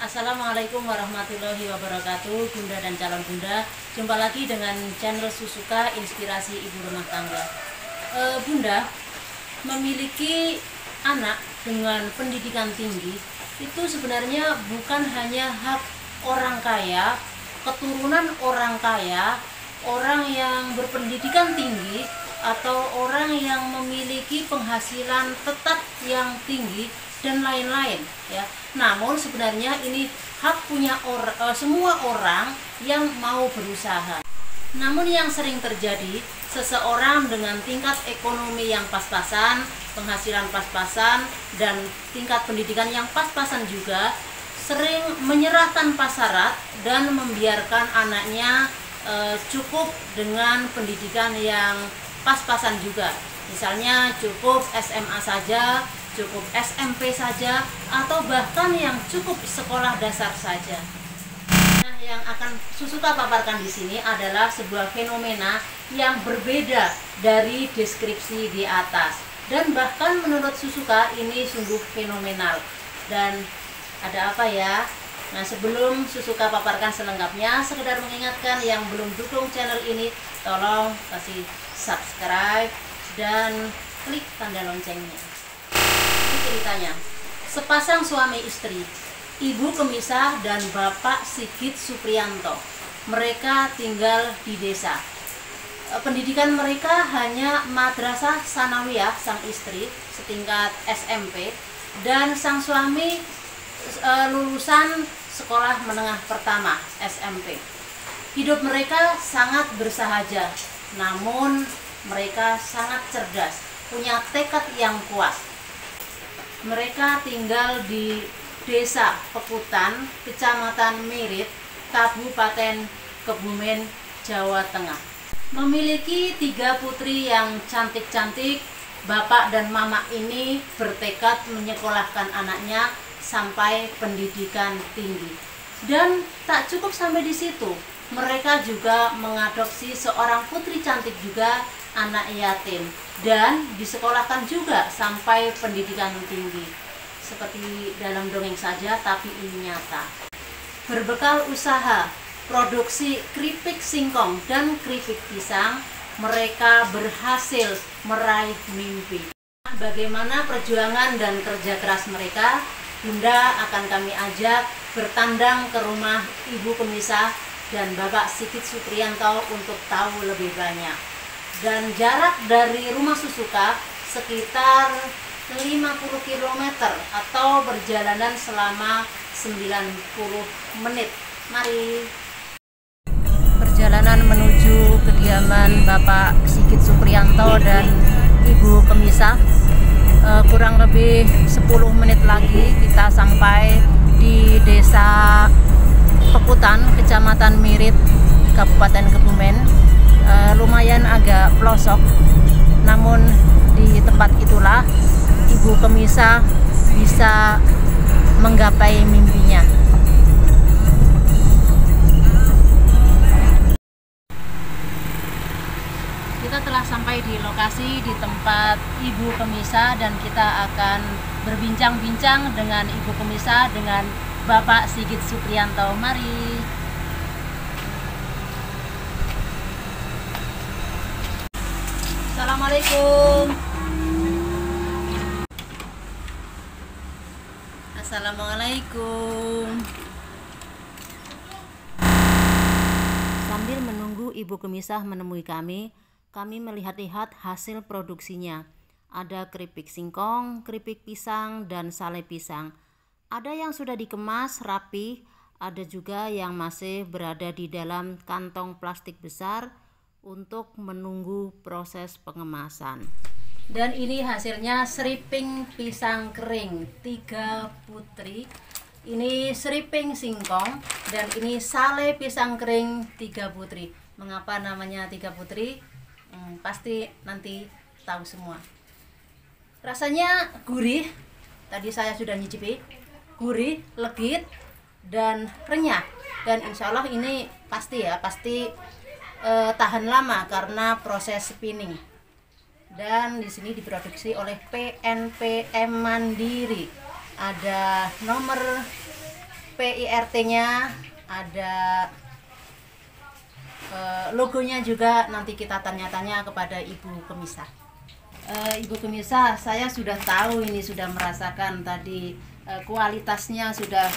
Assalamualaikum warahmatullahi wabarakatuh, Bunda dan calon Bunda. Jumpa lagi dengan channel Susuka Inspirasi Ibu Rumah Tangga. Bunda, memiliki anak dengan pendidikan tinggi itu sebenarnya bukan hanya hak orang kaya, keturunan orang kaya, orang yang berpendidikan tinggi, atau orang yang memiliki penghasilan tetap yang tinggi dan lain-lain ya. Namun sebenarnya ini hak punya semua orang yang mau berusaha. Namun yang sering terjadi, seseorang dengan tingkat ekonomi yang pas-pasan, penghasilan pas-pasan, dan tingkat pendidikan yang pas-pasan juga sering menyerah tanpa syarat dan membiarkan anaknya cukup dengan pendidikan yang pas-pasan juga. Misalnya cukup SMA saja, cukup SMP saja, atau bahkan yang cukup sekolah dasar saja. Nah, yang akan Susuka paparkan di sini adalah sebuah fenomena yang berbeda dari deskripsi di atas. Dan bahkan menurut Susuka ini sungguh fenomenal. Dan ada apa ya? Nah, sebelum Susuka paparkan selengkapnya, sekedar mengingatkan yang belum dukung channel ini, tolong kasih subscribe dan klik tanda loncengnya. Ini ceritanya, sepasang suami istri, Ibu Kemisah dan Bapak Sigit Supriyanto. Mereka tinggal di desa. Pendidikan mereka hanya madrasah sanawiyah sang istri setingkat SMP, dan sang suami lulusan sekolah menengah pertama SMP. Hidup mereka sangat bersahaja, namun mereka sangat cerdas, punya tekad yang kuat. Mereka tinggal di Desa Pekutan, Kecamatan Mirit, Kabupaten Kebumen, Jawa Tengah. Memiliki 3 putri yang cantik-cantik, bapak dan mama ini bertekad menyekolahkan anaknya sampai pendidikan tinggi. Dan tak cukup sampai di situ, mereka juga mengadopsi seorang putri cantik juga, anak yatim, dan disekolahkan juga sampai pendidikan tinggi. Seperti dalam dongeng saja, tapi ini nyata. Berbekal usaha produksi keripik singkong dan keripik pisang, mereka berhasil meraih mimpi. Bagaimana perjuangan dan kerja keras mereka, Bunda akan kami ajak bertandang ke rumah Ibu Kemisah dan Bapak Sigit Supriyanto untuk tahu lebih banyak. Dan jarak dari rumah Susuka sekitar 50 km atau perjalanan selama 90 menit. Mari. Perjalanan menuju kediaman Bapak Sigit Supriyanto dan Ibu Kemisah, kurang lebih 10 menit lagi kita sampai di Desa Pekutan, Kecamatan Mirit, Kabupaten Kebumen. Lumayan agak pelosok, namun di tempat itulah Ibu Kemisah bisa menggapai mimpinya. Kita telah sampai di lokasi di tempat Ibu Kemisah dan kita akan berbincang-bincang dengan Ibu Kemisah dengan Bapak Sigit Supriyanto. Mari. Assalamualaikum. Assalamualaikum. Sambil menunggu Ibu Kemisah menemui kami melihat-lihat hasil produksinya. Ada keripik singkong, keripik pisang, dan sale pisang. Ada yang sudah dikemas rapi, ada juga yang masih berada di dalam kantong plastik besar untuk menunggu proses pengemasan. Dan ini hasilnya seriping pisang kering 3 putri. Ini seriping singkong dan ini sale pisang kering 3 putri. Mengapa namanya 3 putri? Pasti nanti tahu semua. Rasanya gurih. Tadi saya sudah nyicipi. Gurih, legit, dan renyah. Dan insya Allah ini pasti tahan lama karena proses spinning. Dan di sini diproduksi oleh PNPM Mandiri. Ada nomor PIRT-nya, ada logonya juga. Nanti kita tanya-tanya kepada Ibu Kemisah. Ibu Kemisah, saya sudah tahu ini, sudah merasakan tadi kualitasnya sudah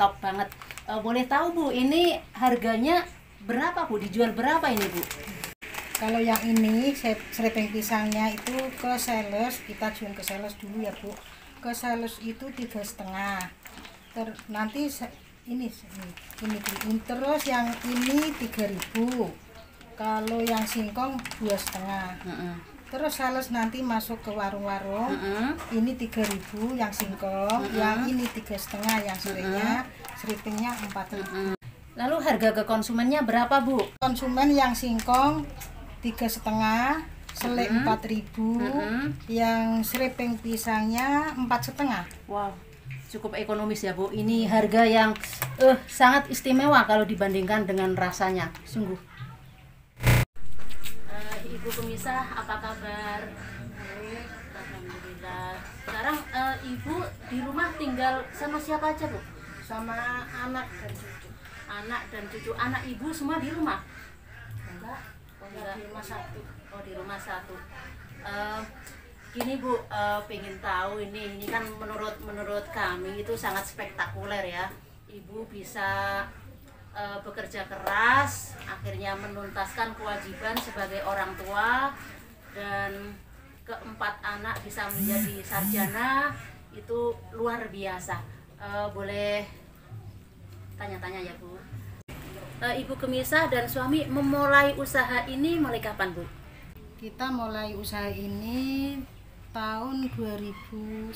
top banget. Boleh tahu Bu, ini harganya berapa Bu? Dijual berapa ini Bu? Kalau yang ini serepeng pisangnya itu ke sales, kita jual ke sales dulu ya Bu. Ke sales itu 3,5. Nanti ini terus yang ini 3.000. Kalau yang singkong 2,5. Terus sales nanti masuk ke warung-warung. Ini 3.000 yang singkong, yang ini 3,5 yang serepengnya 4.000. Lalu harga ke konsumennya berapa Bu? Konsumen yang singkong 3,5, selai 4.000, yang serepeng pisangnya 4,5. Wow, cukup ekonomis ya Bu. Ini harga yang sangat istimewa kalau dibandingkan dengan rasanya, sungguh. Ibu Kemisah, apa kabar? Alhamdulillah. Sekarang Ibu di rumah tinggal sama siapa aja Bu? Sama anak dan cucu. Anak dan cucu. Anak Ibu semua di rumah? Enggak, di rumah satu. Oh, di rumah satu. Gini Bu, pengen tahu ini kan menurut kami itu sangat spektakuler ya. Ibu bisa bekerja keras, akhirnya menuntaskan kewajiban sebagai orang tua, dan keempat anak bisa menjadi sarjana, itu luar biasa. Boleh tanya-tanya ya Bu? Ibu Kemisah dan suami memulai usaha ini mulai kapan Bu? Kita mulai usaha ini tahun 2010.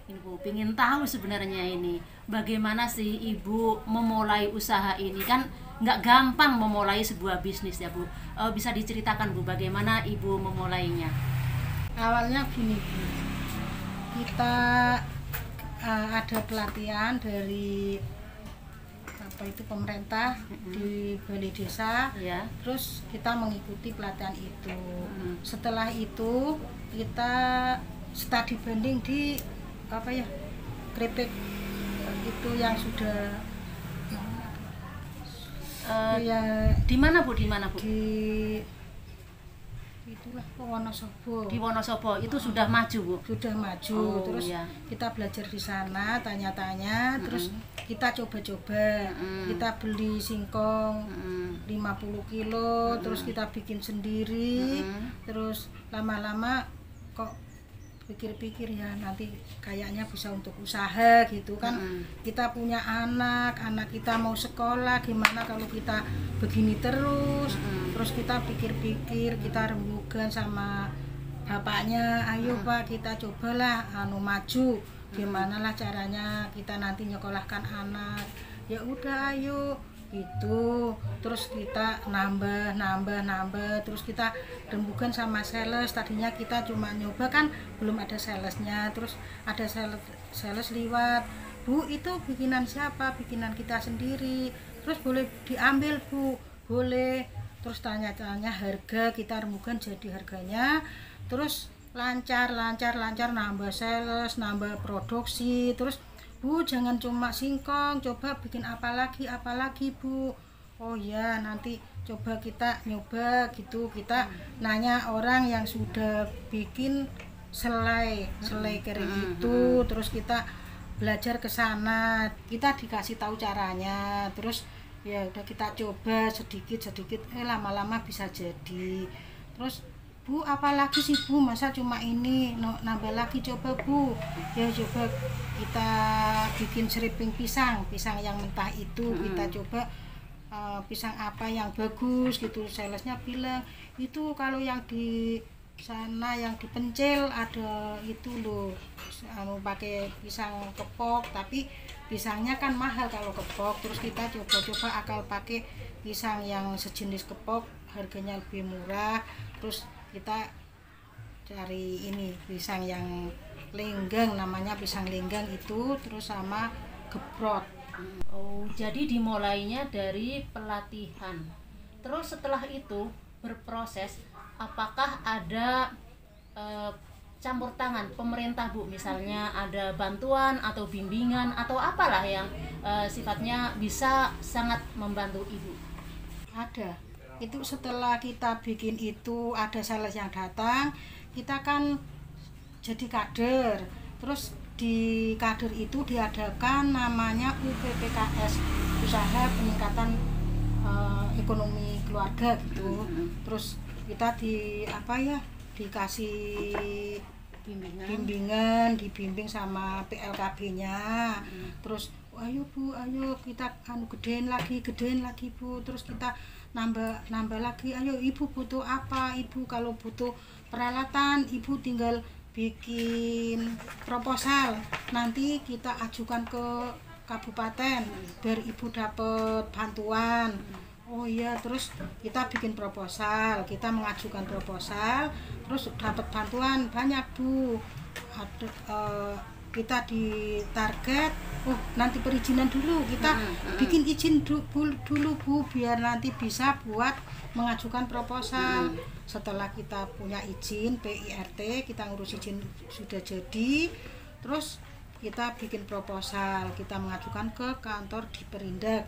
Ini Bu, pengen tahu sebenarnya ini bagaimana sih Ibu memulai usaha ini, kan nggak gampang memulai sebuah bisnis ya Bu. Bisa diceritakan Bu bagaimana Ibu memulainya? Awalnya gini Bu, kita ada pelatihan dari pemerintah di balai desa ya. Terus kita mengikuti pelatihan itu. Setelah itu kita studi banding di keripik itu yang sudah di mana Bu? Di itulah Wonosobo. Di Wonosobo itu sudah maju Bu? Sudah maju. Terus kita belajar di sana, tanya-tanya, terus kita coba-coba. Kita beli singkong 50 kilo, terus kita bikin sendiri. Terus lama-lama kok pikir-pikir ya nanti kayaknya bisa untuk usaha gitu kan. Kita punya anak kita mau sekolah, gimana kalau kita begini terus. Terus kita pikir-pikir, kita rembukan sama bapaknya, ayo Pak kita cobalah maju, gimana lah caranya kita nanti nyekolahkan anak. Ya udah ayo gitu. Terus kita nambah, terus kita rembukan sama sales. Tadinya kita cuma nyoba kan belum ada salesnya, terus ada sales liwat, Bu itu bikinan siapa? Bikinan kita sendiri. Terus boleh diambil Bu? Boleh. Terus tanya-tanya harga, kita rembukan jadi harganya. Terus lancar, nambah sales, nambah produksi. Terus Bu jangan cuma singkong, coba bikin apa lagi Bu? Oh ya nanti coba kita nyoba gitu. Kita nanya orang yang sudah bikin selai kering itu. Terus kita belajar ke sana, kita dikasih tahu caranya. Terus ya udah kita coba sedikit lama-lama bisa jadi. Terus Bu apalagi sih Bu, masa cuma ini, nambah lagi coba Bu. Ya coba kita bikin seriping pisang yang mentah itu. Kita coba pisang apa yang bagus gitu. Salesnya bilang itu kalau yang di sana yang dipencil ada itu loh, pakai pisang kepok, tapi pisangnya kan mahal kalau kepok. Terus kita coba akal pakai pisang yang sejenis kepok, harganya lebih murah. Terus kita cari ini pisang yang lenggang, namanya pisang lenggang itu, terus sama geprot. Oh, jadi dimulainya dari pelatihan. Terus setelah itu berproses, apakah ada campur tangan pemerintah Bu, misalnya ada bantuan atau bimbingan atau apalah yang sifatnya bisa sangat membantu Ibu? Ada. Itu setelah kita bikin itu ada sales yang datang, kita kan jadi kader. Terus di kader itu diadakan namanya UPPKS, usaha peningkatan ekonomi keluarga gitu. Terus kita dikasih bimbingan, dibimbing sama PLKB-nya. Terus ayo Bu, ayo kita gedein lagi Bu. Terus kita nambah lagi, ayo Ibu butuh apa? Ibu kalau butuh peralatan, Ibu tinggal bikin proposal, nanti kita ajukan ke kabupaten biar Ibu dapat bantuan. Oh iya, terus kita bikin proposal, kita mengajukan proposal, terus dapat bantuan banyak Bu. Kita ditarget, oh nanti perizinan dulu, kita bikin izin dulu Bu, biar nanti bisa buat mengajukan proposal. Setelah kita punya izin PIRT, kita ngurus izin sudah jadi, terus kita bikin proposal, kita mengajukan ke kantor di Perindak.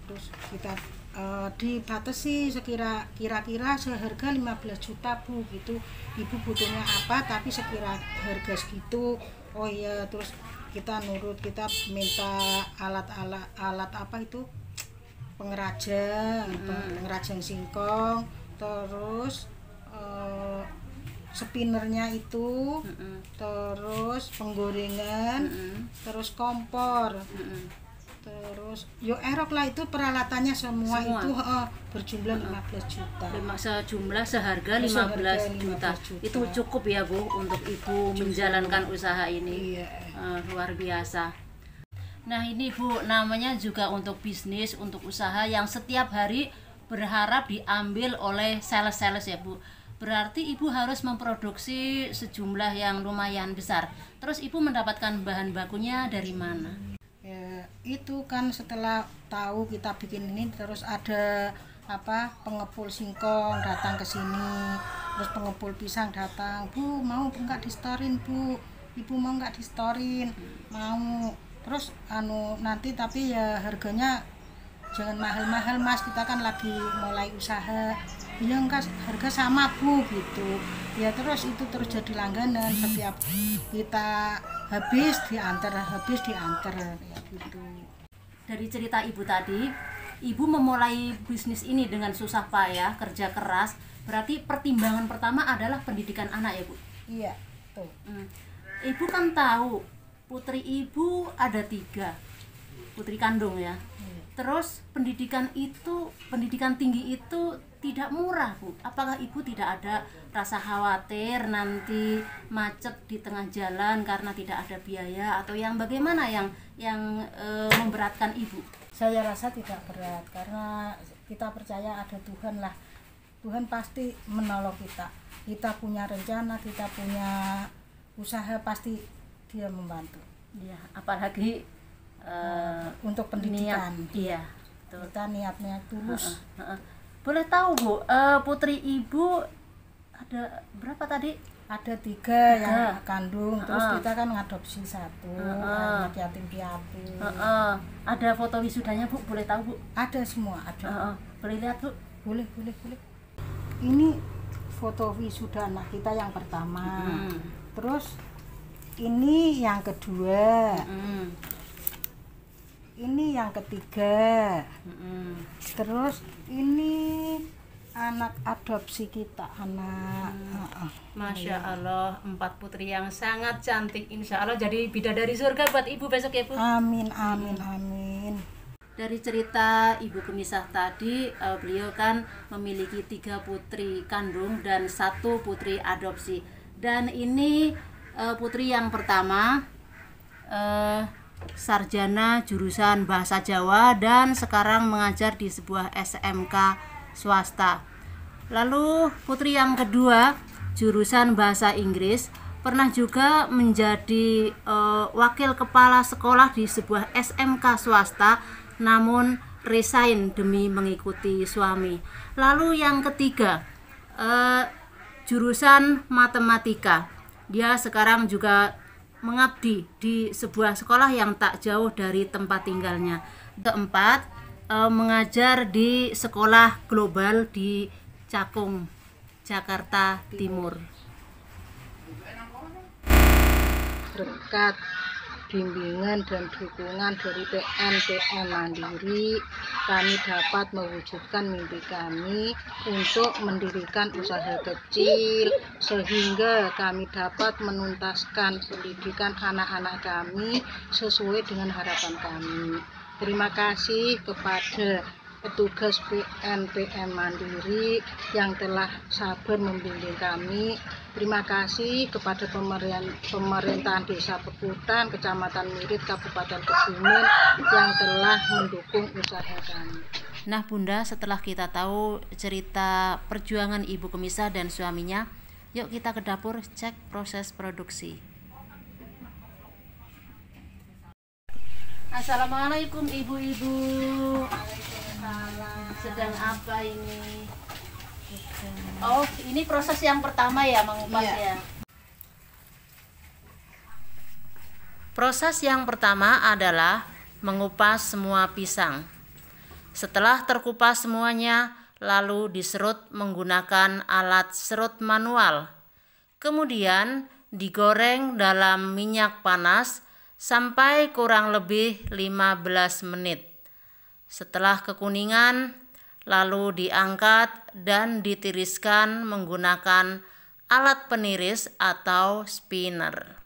Terus kita dibatasi kira-kira seharga 15 juta Bu gitu. Ibu butuhnya apa tapi sekira harga segitu. Oh iya, terus kita nurut, kita minta alat apa itu, pengrajang singkong, terus spinnernya itu, terus penggorengan, terus kompor, terus erok lah, itu peralatannya semua. Itu berjumlah 15 juta. Sejumlah seharga 15 juta. Itu cukup ya Bu untuk Ibu menjalankan usaha ini. Iya. Luar biasa. Nah ini Bu, namanya juga untuk bisnis, untuk usaha yang setiap hari berharap diambil oleh sales-sales ya Bu. Berarti Ibu harus memproduksi sejumlah yang lumayan besar. Terus Ibu mendapatkan bahan bakunya dari mana? Ya, itu kan setelah tahu kita bikin ini, terus ada pengepul singkong datang ke sini, terus pengepul pisang datang, Bu mau nggak distorin Bu, Ibu mau nggak distorin? Mau. Terus nanti tapi ya harganya jangan mahal-mahal Mas, kita kan lagi mulai usaha. Ya enggak, harga sama Bu gitu. Ya terus itu terus jadi langganan, setiap kita habis diantar ya gitu. Dari cerita Ibu tadi, Ibu memulai bisnis ini dengan susah payah, kerja keras. Berarti pertimbangan pertama adalah pendidikan anak ya Bu? Iya, tuh. Ibu kan tahu putri Ibu ada 3, putri kandung ya. Terus pendidikan tinggi itu tidak murah Bu. Apakah Ibu tidak ada rasa khawatir nanti macet di tengah jalan karena tidak ada biaya, atau yang bagaimana yang memberatkan Ibu? Saya rasa tidak berat karena kita percaya ada Tuhan lah. Tuhan pasti menolong kita. Kita punya rencana, kita punya usaha, pasti Dia membantu. Iya, apalagi untuk pendidikan. Iya, kita niatnya tulus. Boleh tahu Bu, putri Ibu ada berapa tadi? Ada 3 yang kandung, terus kita kan ngadopsi 1 anak yatim piatu. Ada foto wisudanya Bu, boleh tahu Bu? Ada semua, ada. Boleh lihat Bu? Boleh. Ini foto wisuda anak kita yang pertama. Terus ini yang kedua. Ini yang ketiga. Terus ini anak adopsi kita, Masya Allah, 4 putri yang sangat cantik. Insya Allah jadi bidadari surga buat Ibu besok ya Bu. Amin. Dari cerita Ibu Kemisah tadi, beliau kan memiliki 3 putri kandung dan 1 putri adopsi. Dan ini putri yang pertama, sarjana jurusan bahasa Jawa dan sekarang mengajar di sebuah SMK swasta. Lalu putri yang kedua jurusan bahasa Inggris, pernah juga menjadi wakil kepala sekolah di sebuah SMK swasta, namun resign demi mengikuti suami. Lalu yang ketiga jurusan matematika, dia sekarang juga mengabdi di sebuah sekolah yang tak jauh dari tempat tinggalnya. Keempat, mengajar di sekolah global di Cakung, Jakarta Timur. Berkat bimbingan dan dukungan dari PNPM Mandiri, kami dapat mewujudkan mimpi kami untuk mendirikan usaha kecil, sehingga kami dapat menuntaskan pendidikan anak-anak kami sesuai dengan harapan kami. Terima kasih kepada petugas PNPM Mandiri yang telah sabar membimbing kami. Terima kasih kepada pemerintahan Desa Pekutan, Kecamatan Mirit, Kabupaten Kebumen yang telah mendukung usaha kami. Nah Bunda, setelah kita tahu cerita perjuangan Ibu Kemisa dan suaminya, yuk kita ke dapur cek proses produksi. Assalamualaikum ibu-ibu. Sedang apa ini? Oh, ini proses yang pertama ya, mengupas ya. Proses yang pertama adalah mengupas semua pisang. Setelah terkupas semuanya, lalu diserut menggunakan alat serut manual. Kemudian digoreng dalam minyak panas sampai kurang lebih 15 menit. Setelah kekuningan, lalu diangkat dan ditiriskan menggunakan alat peniris atau spinner.